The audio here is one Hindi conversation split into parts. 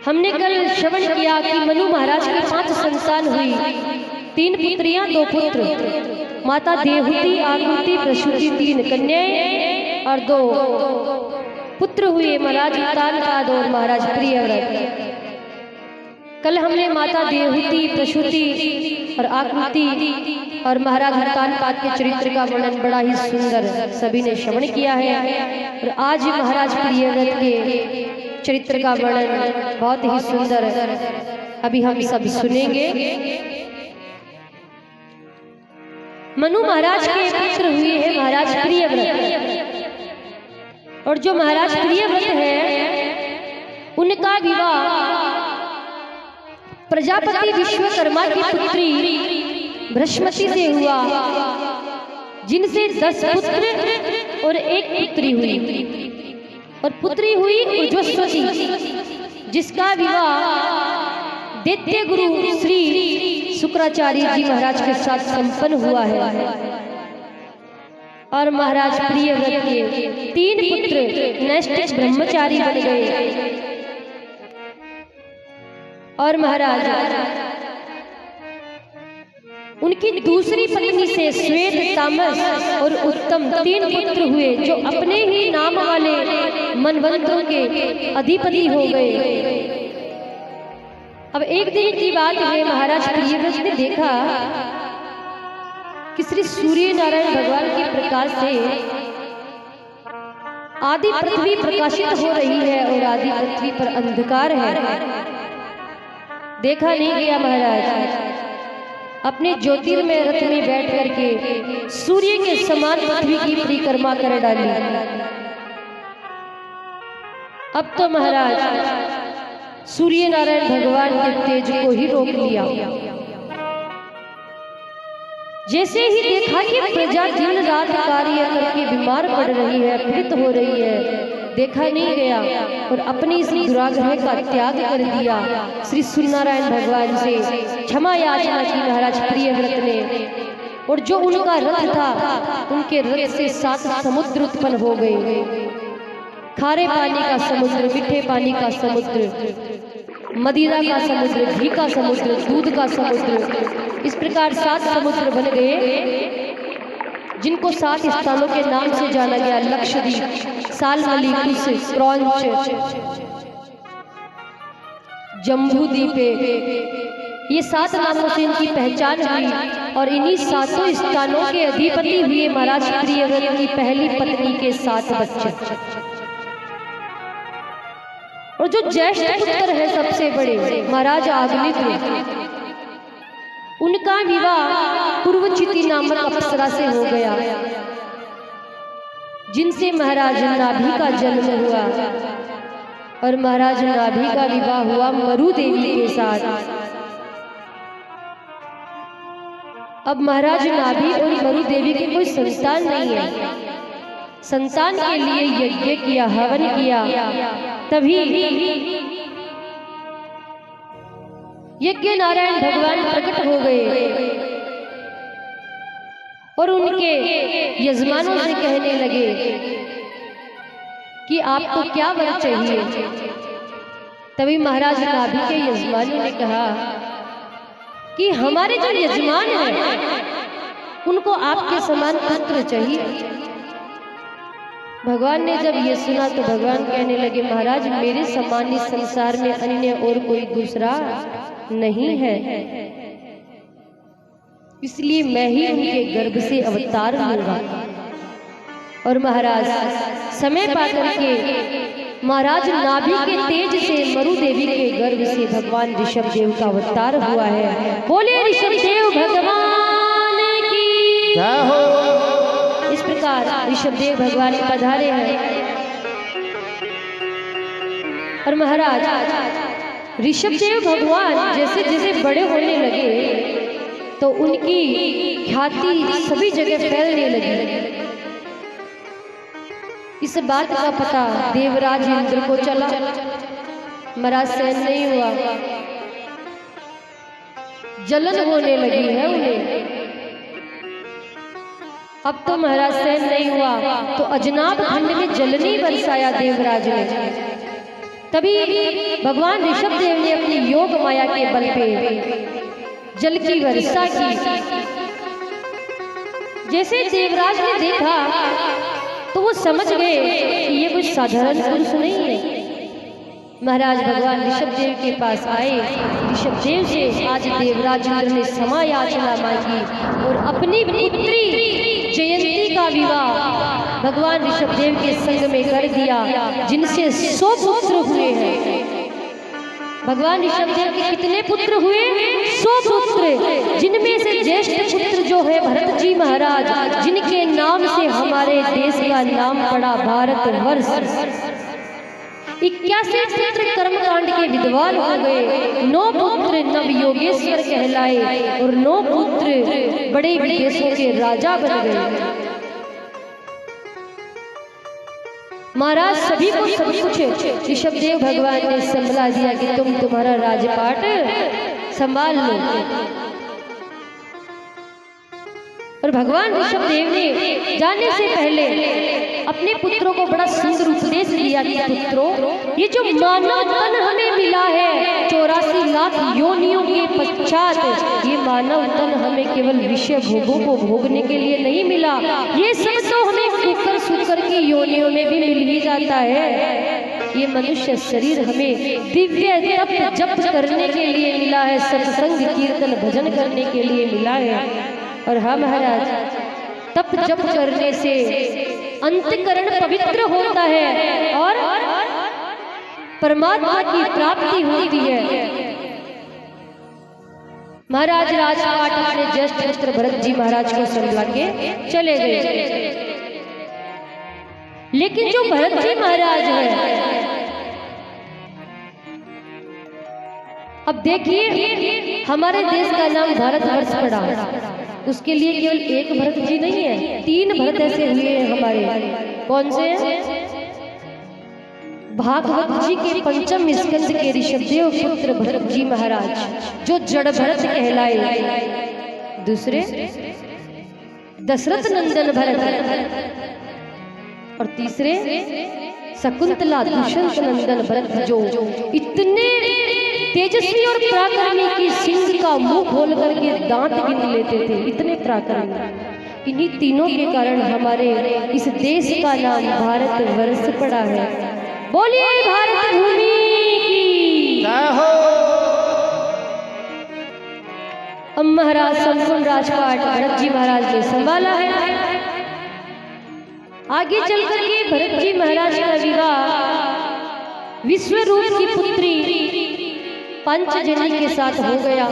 हमने कल श्रवण किया कि मनु महाराज की 5 संतान हुई, 3 पुत्रियां 2 पुत्र, माता देवहूति, आकृति, प्रसूति 3 कन्याएं और 2 पुत्र हुए, महाराज तालकाद और महाराज प्रियव्रत। कल हमने माता देवहूति, प्रसूति और आकृति और महाराज तालकाद के चरित्र का वर्णन बड़ा ही सुंदर सभी ने श्रवण किया है, और आज महाराज प्रियव्रत के चरित्र का वर्णन बहुत ही सुंदर अभी हम सब सुनेंगे। मनु महाराज के पुत्र हुए हैं महाराज प्रियव्रत, और जो महाराज प्रियव्रत है उनका विवाह प्रजापति विश्वकर्मा की पुत्री बृहस्पति से हुआ, जिनसे 10 पुत्र और 1 पुत्री हुई, और पुत्री हुई ऊर्ध्वस्वती, जिसका विवाह दैत्य गुरु श्री शुक्राचार्य जी महाराज के साथ संपन्न हुआ है। और महाराज प्रियव्रत के 3 पुत्र नैष्ठिक ब्रह्मचारी बन गए, और महाराज उनकी दूसरी पत्नी से श्वेत, तामस और उत्तम 3 पुत्र हुए, जो अपने ही नाम वाले मनवंतरों के अधिपति हो गए। अब एक दिन की बात है, महाराज प्रियव्रत ने देखा कि श्री सूर्य नारायण भगवान के प्रकाश से आदि पृथ्वी प्रकाशित हो रही है और आदि पृथ्वी पर अंधकार है। देखा नहीं गया, महाराज अपने ज्योतिर्मय रथ में बैठ करके सूर्य के समान पृथ्वी की परिक्रमा कर डाली। अब तो महाराज सूर्य नारायण भगवान के तेज को ही रोक लिया। जैसे ही देखा कि प्रजा दिन रात कार्य करके बीमार पड़ रही है, पीड़ित हो रही है, देखा नहीं गया और अपनी इस दुराग्रह का त्याग कर दिया। श्री सूर्यनारायण भगवान से क्षमा याचना की महाराज प्रियव्रत ने, और जो उनका रथ था उनके रथ से 7 समुद्र उत्पन्न हो गए, खारे पानी का समुद्र, मीठे पानी का समुद्र, मदिरा का समुद्र, घी का समुद्र, दूध का समुद्र, इस प्रकार 7 समुद्र बन गए, जिनको 7 स्थानों के नाम से जाना गया। लक्षद्वीप, सालमली, कुश, क्रौंच, जम्बूद्वीपे, ये 7 नामों से इनकी पहचान हुई, और इन्हीं 7 स्थानों के अधिपति हुए महाराज प्रियव्रत की पहली पत्नी के 7 बच्चे। और जो ज्येष्ठ पुत्र है सबसे बड़े महाराज अग्निद्र, उनका विवाह पूर्वचिति नामक अप्सरा से हो गया, जिनसे महाराज नाभि का जन्म हुआ, और महाराज नाभि का विवाह हुआ मरु देवी के साथ। अब महाराज नाभि और मरु देवी की कोई संतान नहीं है, संतान के लिए यज्ञ किया, हवन किया, तभी यज्ञ नारायण भगवान प्रकट हो गए और उनके यजमानों से कहने लगे कि आपको क्या वर चाहिए। तभी महाराज नाभि के यजमानों ने कहा कि हमारे जो यजमान हैं उनको आपके समान पुत्र चाहिए। भगवान ने जब ये सुना तो भगवान कहने लगे, महाराज मेरे समान इस संसार में अन्य और कोई दूसरा नहीं है, इसलिए मैं ही उनके गर्भ से अवतार लूंगा। और महाराज समय पाकर के महाराज नाभि के तेज से मरु देवी के गर्भ से भगवान ऋषभ देव का अवतार हुआ है। बोले ऋषभ देव भगवान की जय हो। इस प्रकार ऋषभ देव भगवान पधारे हैं, और महाराज ऋषभ देव भगवान जैसे जैसे बड़े होने लगे तो उनकी ख्याति सभी जगह फैलने लगी। इस बात का पता देवराज इंद्र को चला, महाराज सहन नहीं हुआ, जलन होने लगी है उन्हें। अब तो महाराज सहन नहीं हुआ तो अजनाब खंड में जलनी बरसाया देवराज ने, तभी भगवान ऋषभ देव ने अपनी योग माया के बल पे जल की वर्षा की। जैसे देवराज ने देखा तो वो समझ गए कि ये कोई साधारण पुरुष नहीं है। महाराज भगवान ऋषभ देव के पास आए। ऋषभ देव से आज देवराज इंद्र ने क्षमा याचना मांगी और अपनी पुत्री जयंती का विवाह भगवान ऋषभ देव के संग में कर दिया, जिनसे 100 पुत्र हुए हैं। भगवान ऋषभ देव के कितने पुत्र हुए? 100 पुत्र, जिनमें से ज्येष्ठ पुत्र जो है भरत जी महाराज, जिनके नाम से हमारे देश का नाम पड़ा भारतवर्ष। 81 पुत्र कर्मकांड के विद्वान हो गए, 9 पुत्र नव योगेश्वर कहलाए और 9 पुत्र बड़े विदेशों के राजा बन गए। महाराज सभी को सब कुछ ऋषभ देव भगवान ने संभला दिया कि तुम तुम्हारा राजपाट संभाल लो। और भगवान ऋषभ देव ने जाने से पहले अपने पुत्रों को बड़ा सुंदर उपदेश दिया कि पुत्रों, ये जो मानव तन हमें मिला है 84 लाख योनियों के पश्चात, ये मानव तन हमें केवल विषय भोगों को भोगने के लिए नहीं मिला। ये सब तो हमें कुकर सुकर की योनियों में भी मिल ही जाता है। ये मनुष्य शरीर हमें दिव्य तप जप करने के लिए मिला है, सत्संग कीर्तन भजन करने के लिए मिला है। और हाँ महाराज, तप जप करने से अंतकरण पवित्र होता है और परमात्मा की प्राप्ति होती है। महाराज राजपाट अपने ज्येष्ठ पुत्र भरत जी महाराज को संभला के चले गए। लेकिन जो भरत जी महाराज है, अब देखिए हमारे देश का नाम भारतवर्ष पड़ा, उसके लिए केवल एक भरत जी नहीं है, 3 भरत ऐसे हुए हैं हमारे। कौन से? भागवत जी के 5वें स्कंद के ऋषभदेव पुत्र भरत जी महाराज, जो जड़ भरत कहलाए। दूसरे दशरथ नंदन भरत, और तीसरे शकुंतला दुष्यंत नंदन भरत, जो इतने तेजस्वी और पराक्रमी की सिंह का मुंह खोल करके दांत गिन लेते थे, इतने पराक्रमी। इन्हीं तीनों के कारण हमारे इस देश का नाम भारतवर्ष पड़ा है। बोलिए भारत भूमि की जय हो। अब महाराज संपूर्ण राजपाट भरत जी महाराज ने संभाला है। आगे चल करके भरत जी महाराज का विवाह विश्वरूप की पुत्री पंचजनी के साथ हो गया।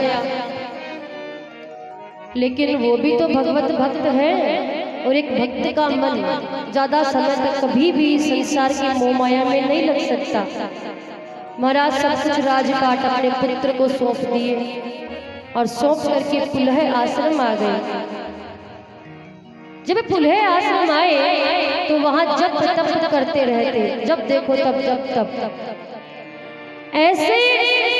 लेकिन वो भी तो भगवत भक्त है, और एक भक्त का मन ज्यादा समय तक कभी भी संसार की मोह माया में नहीं लग सकता। महाराज सब कुछ राजपाट अपने पुत्र को सौंप दिए और सौंप करके पुलह आश्रम आ गए। जब पुलह आश्रम आए तो वहां जप तप करते रहते, जब देखो तब जप तप, ऐसे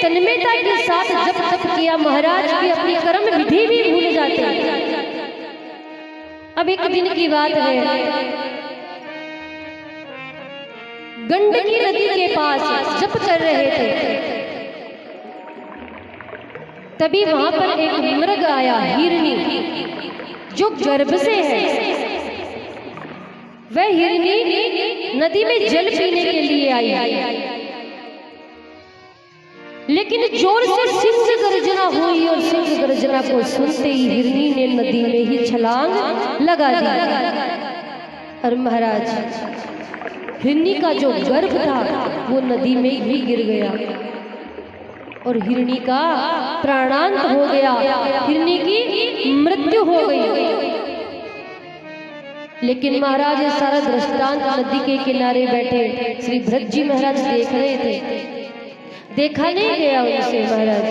तन्मयता के साथ जप तप किया महाराज की अपनी कर्म विधि भी भूल जाते। अब एक दिन की बात है, गंडकी नदी के पास जप कर रहे थे, तभी वहां पर एक मृग आया, हिरनी, जो गर्भ से है। वह हिरनी नदी में जल पीने के लिए आई, लेकिन जोर से सिंह गर्जना हुई और सिंह गर्जना को सुनते ही हिरनी ने नदी में ही छलांग लगा दी। और महाराज हिरनी का जो गर्भ था वो नदी में ही गिर गया और हिरनी का प्राणांत हो गया, हिरनी की मृत्यु हो गई। लेकिन महाराज सारा दृष्टांत नदी के किनारे बैठे श्री भरत जी महाराज देख रहे थे। देखा नहीं गया उनसे। महाराज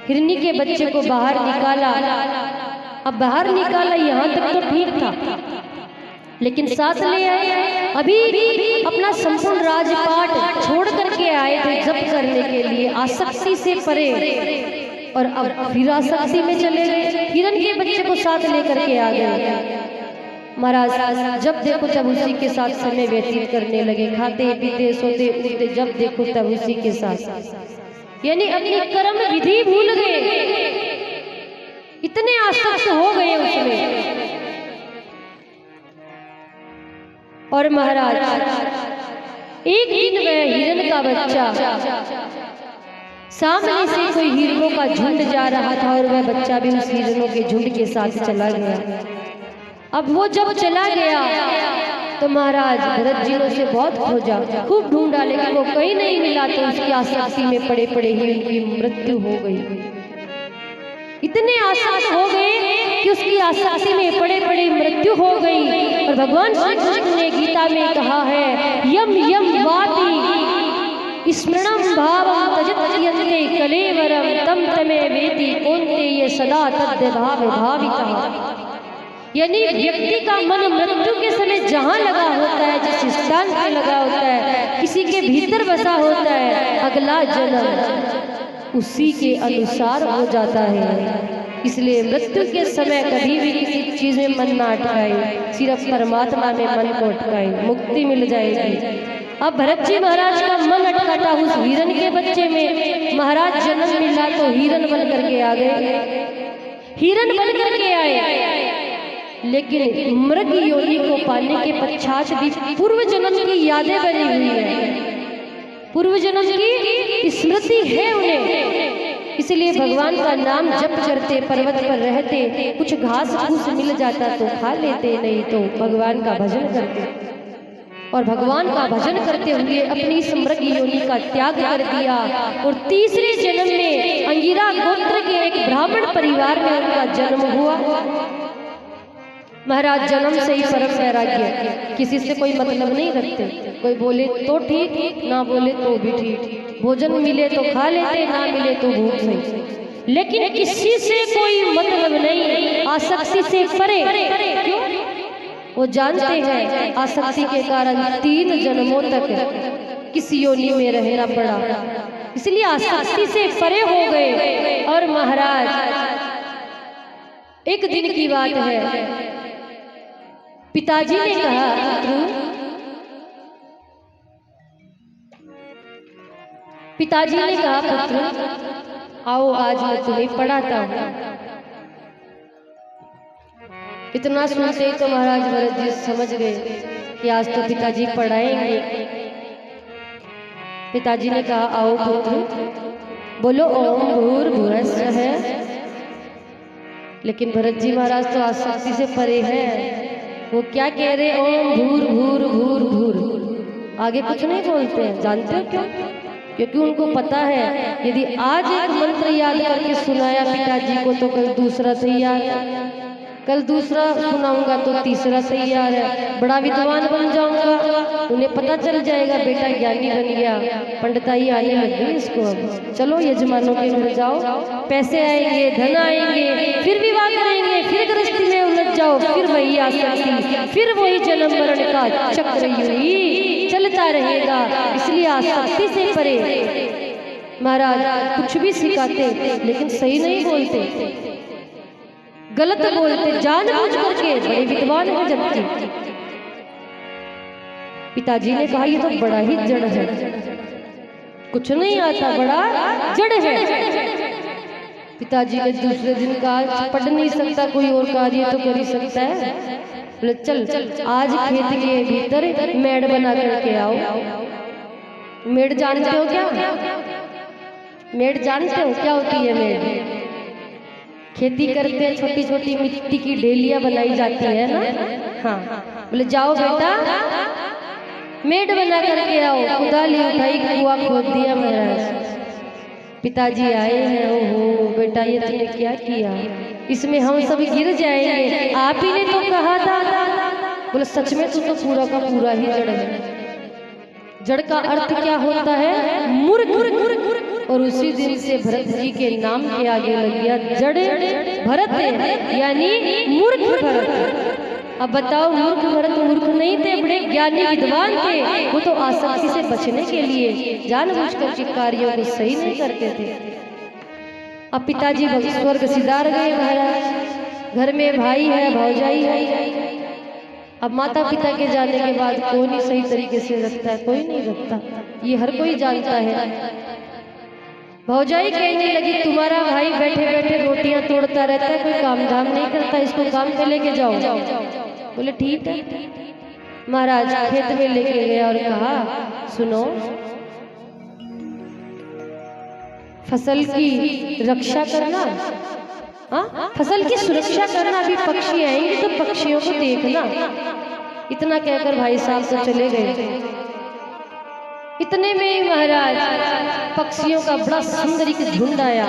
हिरनी के बच्चे को बाहर निकाला। अब बाहर निकाला, यहाँ तक तो ठीक था, लेकिन साथ ले आए। अभी अपना संपूर्ण राजपाट छोड़ करके आए थे जप करने के लिए, आसक्ति से परे, और अब फिर आसक्ति में चले गए। हिरण के बच्चे को साथ लेकर के आ गए। महाराज जब देखो तब उसी के साथ समय व्यतीत करने लगे, खाते पीते सोते उठते जब देखो तब उसी के साथ, यानी अपनी कर्म विधि भूल गए, इतने आसक्त हो गए उसमें। और महाराज एक दिन वह हिरण का बच्चा, सामने से कोई हिरणों का झुंड जा रहा था और वह बच्चा भी उस हिरणों के झुंड के साथ चला गया। अब वो जब चला गया तो महाराज भरत जी ने उसे बहुत खोजा, खूब ढूंढा, लेकिन वो कहीं नहीं मिला। तो उसकी आसक्ति में पड़े पड़े ही उनकी मृत्यु हो गई। इतने आसक्त हो गए कि उसकी आसक्ति में पड़े पड़े मृत्यु हो गई। और भगवान श्री कृष्ण ने गीता में कहा है, यम यम वापि स्मरणम भावम तजत्यन्ते कलेवरम तम तमे वेति कौन्तेय सदा तद्य भाव भावितः। यानी व्यक्ति का मन मृत्यु के समय जहाँ लगा होता है, जिस स्थान पे लगा होता है, किसी के भीतर बसा होता है, अगला जन्म उसी के अनुसार हो जाता है। इसलिए मृत्यु के समय कभी भी किसी चीज में मन ना अटकाए, सिर्फ परमात्मा में मन को अटकाए, मुक्ति मिल जाएगी। अब भरत जी महाराज का मन अटकाता उस हिरण के बच्चे में। महाराज जन्म मिला तो हिरण बन करके आ गए, हिरण बन करके आए। लेकिन मृग योनि को पाने के पश्चात भी पूर्व जन्म की यादें बनी हुई है, पूर्व जन्म की स्मृति है उन्हें। इसलिए भगवान का नाम जप करते, पर्वत पर रहते, कुछ घास फूस मिल जाता तो खा लेते, नहीं तो भगवान का भजन करते। और भगवान का भजन करते हुए अपनी इस मृग योनि का त्याग कर दिया। और तीसरे जन्म में अंगिरा गोत्र के एक ब्राह्मण परिवार में उनका जन्म हुआ। महाराज जन्म से ही परम वैराग्य, किसी से कोई मतलब नहीं रखते, कोई बोले तो ठीक, ना बोले तो भी ठीक, भोजन मिले तो खा लेते, ना मिले तो भूख नहीं, लेकिन किसी से कोई मतलब नहीं, आसक्ति से परे। क्यों? वो जानते हैं आसक्ति के कारण 3 जन्मों तक किस योनि में रहना पड़ा, इसलिए आसक्ति से परे हो गए। और महाराज एक दिन की बात है, पिताजी ने कहा, पिताजी ने कहा, पुत्र आओ आज मैं तुम्हें पढ़ाता हूँ। इतना सुनते ही तो महाराज भरत जी समझ गए कि आज तो पिताजी पढ़ाएंगे। पिताजी ने कहा, आओ पुत्र बोलो ओम भूर्भुवः स्वः। लेकिन भरत जी महाराज तो आसक्ति से परे हैं, वो क्या कह रहे, ओम भूर भूर भूर भूर, आगे कुछ नहीं बोलते हैं। जानते हो क्यों? क्योंकि उनको पता है यदि आज एक मंत्र याद करके सुनाया पिताजी को तो कल दूसरा तैयार है, कल दूसरा सुनाऊंगा तो तीसरा तैयार है, बड़ा विद्वान बन जाऊंगा, उन्हें पता चल जाएगा बेटा ज्ञानी बन गया, पंडिताई आने लग गई इसको। अब चलो यजमानों के घर जाओ, पैसे आएंगे, धन आएंगे, फिर विवाह करेंगे, फिर गृहस्थी में उलझ जाओ, फिर वही आसक्ति, फिर वही जन्म मरण का चक्र यूं ही चलता रहेगा। इसलिए आसक्ति से परे। महाराज कुछ भी सिखाते लेकिन सही नहीं बोलते, गलत बोलते, जानबूझ करके, बड़े विद्वान हैं जबकि। पिताजी ने कहा, ये तो बड़ा ही जड़ है, कुछ नहीं आता, बड़ा जड़ है। पिताजी ने दूसरे दिन कहा, पढ़ नहीं सकता कोई और कार्य तो कर ही सकता है। बोले चल आज खेत के भीतर मेड़ बना करके आओ। मेड़ जानते हो क्या? मेड़ जानते हो क्या होती है? मेड़ खेती करते हैं, छोटी छोटी मिट्टी की ढेलियां बनाई जाती है ना। हाँ, बोले जाओ बेटा मेड़ बना करके आओ। कुदाली उठाई, कुआं खोद दिया महाराज। पिताजी आए हैं, ओहो बेटा ये तूने क्या किया, इसमें हम सब गिर जाएंगे, आप ही ने तो कहा था। बोले सच में तू तो पूरा का पूरा ही जड़ है। जड़ का अर्थ क्या होता है? मूर्ख। और उसी दिन से भरत जी के नाम के आगे लग गया जड़ भरत, यानी मूर्ख भरत। अब बताओ, मूर्ख भरत मूर्ख नहीं थे, बड़े ज्ञानी विद्वान थे। वो तो आसक्ति से बचने के लिए जानबूझकर के कार्यों को सही नहीं करते थे। अब पिताजी स्वर्ग सिधार गए महाराज। घर में भाई है, भौजाई है, अब माता पिता के जाने के बाद कौन ही सही तरीके से रखता है, कोई नहीं रखता, ये हर कोई जानता है। भौजाई कहने लगी तुम्हारा भाई बैठे बैठे रोटियां तोड़ता रहता है, कोई काम धाम नहीं करता, इसको काम पे लेके जाओ। बोले ठीक है। महाराज खेत में लेके गया और कहा सुनो, फसल की रक्षा करना, हाँ फसल की सुरक्षा करना, अभी पक्षी आएंगे तो पक्षियों को देखना। इतना कहकर भाई साहब तो चले गए। इतने में ही महाराज पक्षियों का बड़ा सुंदर एक झुंड आया।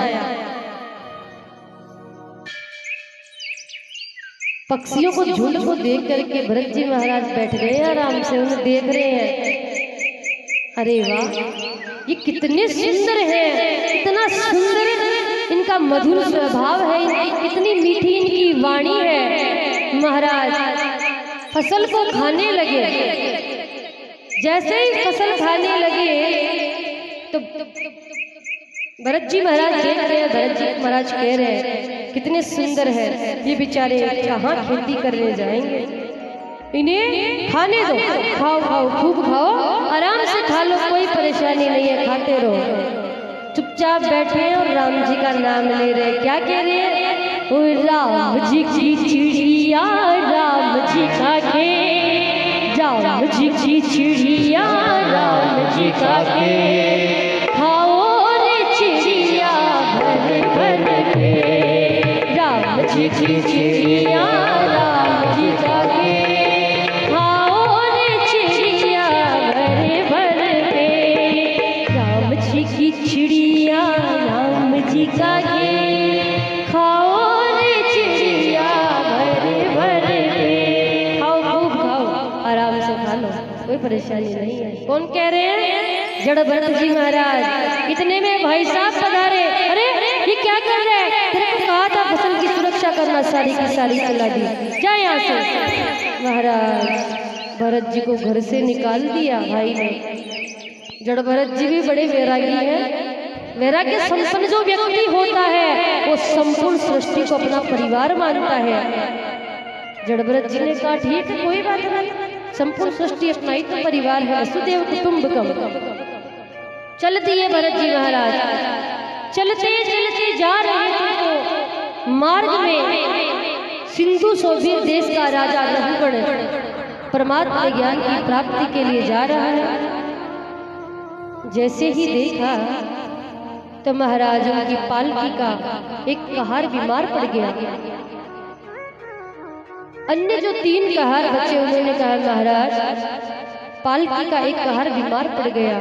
पक्षियों को झुंड को देख करके भरत जी महाराज बैठ गए आराम से, उन्हें देख रहे हैं। अरे वाह, ये कितने सुंदर हैं, इतना सुंदर इनका मधुर स्वभाव है, कितनी मीठी इनकी वाणी है। महाराज फसल को खाने लगे। जैसे ही फसल खाने लगे तो भरत जी महाराज देख रहे हैं, भरत जी महाराज कह रहे हैं कितने सुंदर है ये बेचारे, कहाँ खेती करने जाएंगे, इन्हें खाने दो, खाओ खाओ खूब खाओ, आराम से खा लो, कोई परेशानी नहीं है, खाते रहो। चुपचाप बैठे हैं और राम जी का नाम ले रहे। क्या कह रहे हैं? राम जी की चिड़िया राम जी का खेत, राम जी की चिड़िया राम जी का खेत, खाओ रे चिड़िया भर भर के, राम जी की चिड़िया राम जी का खेत, खाओ रे चिड़िया भर भर के, राम जी की चिड़िया राम जी का खेत, खाओ रे चिड़िया भर भर के, खाओ खूब खाओ, आराम से खा लो, कोई परेशानी नहीं है। कौन कह रहे हैं? जड़ भरत जी महाराज। इतने में भाई साहब पधारे। अरे ये क्या कर रहे हैं? तेरे को कहा था फसल की सुरक्षा करना, सारी की सारी चला दी, क्या यहाँ से। महाराज भरत जी को घर से निकाल दिया भाई ने। जड़ भरत जी भी बड़े वैरागी हैं। वैराग्य संपन्न जो व्यक्ति होता है वो संपूर्ण सृष्टि को अपना परिवार मानता है। जड़ भरत जी ने कहा ठीक है, कोई बात नहीं, संपूर्ण सृष्टि अपना ही तो परिवार है, वसुदेव कुटुंबकम। चल दिए भरत जी महाराज। चलते चलते जा रहे थे तो मार्ग में सिंधु शोभित देश का राजा रघुगण परमात्मा ज्ञान की प्राप्ति के लिए जा रहा है। जैसे ही देखा तो महाराजों की पालकी का एक कहार बीमार पड़ गया। अन्य जो 3 कहार बचे उन्होंने कहा महाराज पालकी का एक कहार बीमार पड़ गया,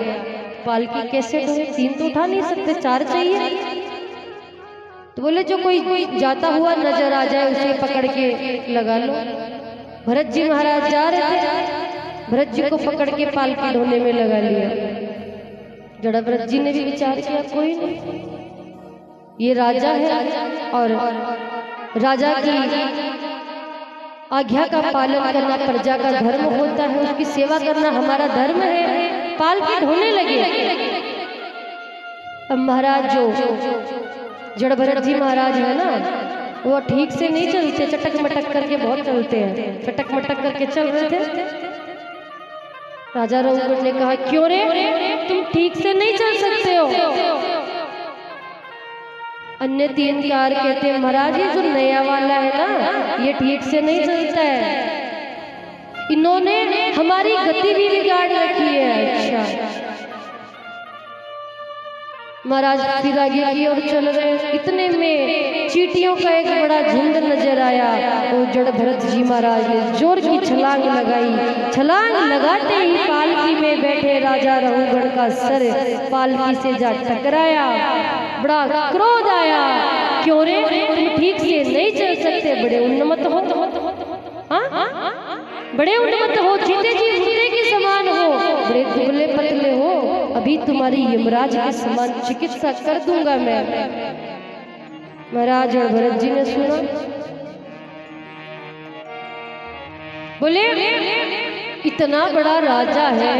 पालकी कैसे ढोए, 3 तो उठा नहीं सकते, 4 चाहिए। तो बोले जो कोई जाता हुआ नजर आ जाए उसे पकड़ के लगा लो। भरत जी महाराज जा रहे थे, भरत जी को पकड़ के पालकी ढोने में लगा लिया। जड़ा भरत जी ने भी विचार किया कोई नहीं, ये राजा है और राजा की आज्ञा का पालन करना प्रजा का धर्म होता है, उसकी सेवा करना हमारा धर्म है। पालकी ढोने लगे। अब महाराज जो जड़ भरत जी महाराज है ना, वो ठीक से नहीं चलते, चटक मटक करके बहुत चलते हैं, चटक मटक करके चल रहे थे। राजा रघुगण ने कहा क्यों रे, तुम ठीक से नहीं चल सकते हो। अन्य 3 कार कहते हैं महाराज ये जो नया वाला है ना ये ठीक से नहीं चलता है, इन्होंने हमारी गति भी बिगाड़ रखी है। अच्छा महाराज फिर आगे की ओर चल रहे। इतने में चींटियों का एक बड़ा झुंड नजर आया। वो जड़ भरत जी महाराज ने जोर की छलांग लगाई। छलांग लगाते ही पालकी में बैठे राजा रघुगण का सर पालकी से जा टकराया। बड़ा क्रोध आया, क्यों रे तुम ठीक से नहीं चल सकते, बड़े उन्नत हो, बड़े उन्नत हो, जीते जी मुर्दे के समान हो, बड़े दुबले पतले हो, अभी तुम्हारी यमराज के समान चिकित्सा कर दूंगा मैं। महाराज और भरत जी ने सुना, बोले इतना बड़ा राजा है,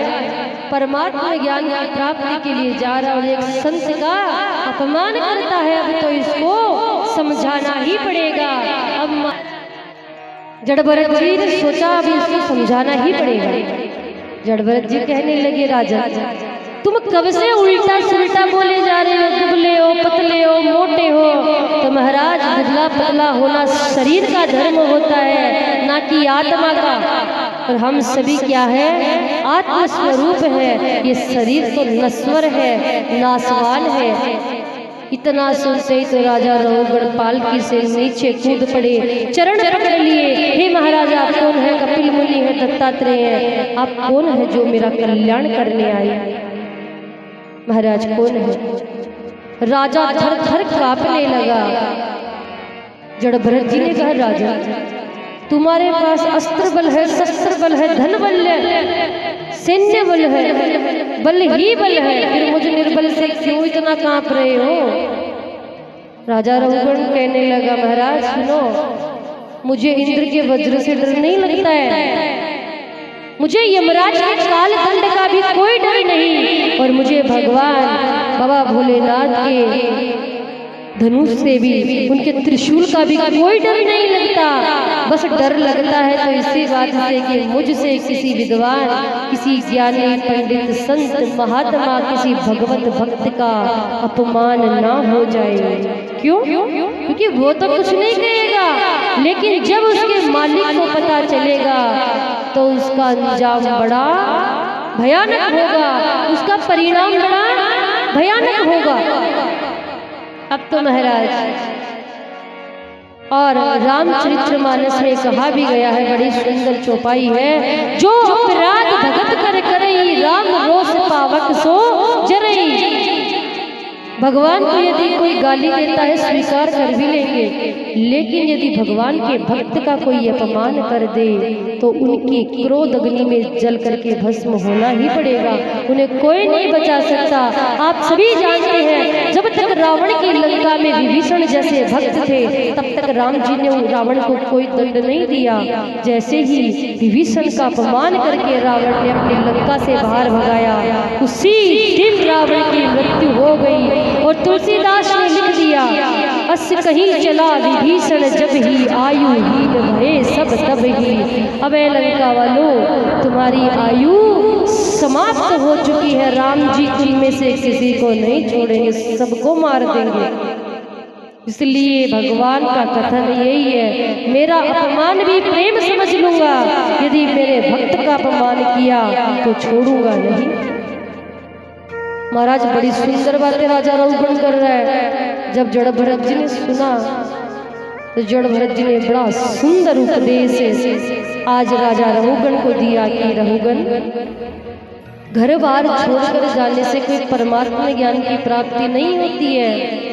परमात्मा ज्ञान की प्राप्ति के लिए जा रहा और एक संत का अपमान करता है, अब तो इसको समझाना ही पड़ेगा। अब जड़ भरत जी ने सोचा अभी इसको समझाना ही पड़ेगा। जड़ भरत जी कहने लगे, राजन तुम कब से उल्टा सुल्टा बोले जा रहे हो, दुबले हो, पतले हो, मोटे हो। तो महाराज दुबला पतला होना शरीर का धर्म होता है, ना कि आत्मा का। और हम सभी क्या है, आत्म स्वरूप है। ये शरीर तो नश्वर है, नासवान है। इतना सुनते ही तो राजा रहुगण पालकी से नीचे कूद पड़े, चरण पकड़ लिए। हे महाराज आप कौन है? कपिल मुनि है, दत्तात्रेय है। आप कौन है जो मेरा कल्याण करने आए? महाराज कौन है? राजा थर थर कांपने लगा। जड़ भरत जी ने कहा, राजा तुम्हारे पास अस्त्र बल है, शस्त्र बल है, धन बल है, सैन्य बल है, बल ही बल है, फिर मुझे निर्बल से क्यों इतना कांप रहे हो? राजा रहुगण कहने लगा, महाराज सुनो, मुझे इंद्र के वज्र से डर नहीं लगता है, मुझे यमराज के काल दंड का भी कोई डर नहीं, और मुझे भगवान बाबा भोलेनाथ के धनुष से भी, उनके त्रिशूल का भी कोई डर नहीं लगता। बस डर लगता है तो इसी बात से कि मुझसे किसी विद्वान, किसी ज्ञानी पंडित संत महात्मा, किसी भगवत भक्त का अपमान ना हो जाए। क्यों? क्योंकि वो तो कुछ नहीं कहेगा, लेकिन जब उसके मालिक को पता चलेगा तो उसका अंजाम बड़ा भयानक होगा, उसका परिणाम बड़ा भयानक होगा। अब तो महाराज, और रामचरितमानस में कहा भी गया है, बड़ी सुंदर चौपाई है, जो अपराध भगत कर करई, राम रोष पावक सो जरई। भगवान को यदि कोई गाली देता है स्वीकार कर भी लेंगे, लेकिन यदि भगवान के भक्त का कोई अपमान कर दे तो उनकी क्रोध अग्नि में जल करके भस्म होना ही पड़ेगा, उन्हें कोई नहीं बचा सकता। आप सभी जानते हैं, जब तक रावण की लंका में विभीषण जैसे भक्त थे तब तक राम जी ने रावण को कोई दंड नहीं दिया। जैसे ही विभीषण का अपमान करके रावण ने अपनी लंका से बाहर भगाया, उसी दिन रावण की मृत्यु हो गई। और तुलसीदास ने लिख दिया, अस कहीं चला विभीषण जब ही, आयु हीन भये सब तब ही। अब लंका वालों, तुम्हारी आयु समाप्त हो चुकी है, राम जी तुम में से किसी को नहीं छोड़ेंगे, सबको मार देंगे। इसलिए भगवान का कथन यही है, मेरा अपमान भी प्रेम समझ लूंगा, यदि मेरे भक्त का अपमान किया तो छोड़ूंगा नहीं। महाराज बड़ी सुंदर बातें राजा रहुगण कर रहा है। जब जड़ भरत जी ने सुना तो जड़ भरत जी ने बड़ा सुंदर उपदेश आज राजा रहुगण को दिया कि रहुगण, घर बार छोड़कर जाने से कोई परमात्मा ज्ञान की प्राप्ति नहीं होती है।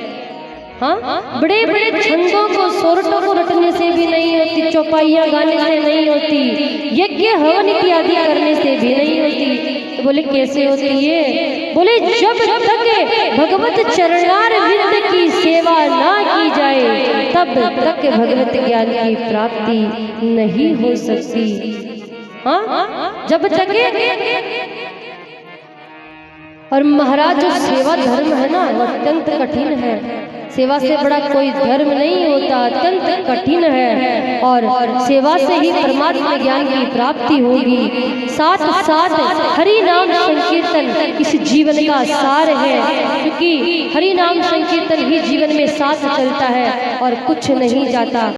हाँ, बड़े बड़े छंदों को, सोरठों को रटने से भी नहीं होती, चौपाइयाँ गाने से नहीं होती, यज्ञ हवन इत्यादि करने से भी नहीं होती। तो बोले कैसे होती है? बोले जब तक भगवत चरणार विंद की सेवा ना की जाए तब तक भगवत ज्ञान की प्राप्ति नहीं हो सकती। हाँ, जब तक। और महाराज जो सेवा धर्म है ना, वो अत्यंत कठिन है। सेवा से बड़ा कोई धर्म नहीं होता, अत्यंत कठिन है। और सेवा से ही परमात्मा ज्ञान की प्राप्ति होगी। साथ साथ हरि नाम संकीर्तन इस जीवन का सार है, क्योंकि हरि नाम संकीर्तन ही जीवन में साथ चलता है और कुछ नहीं जाता।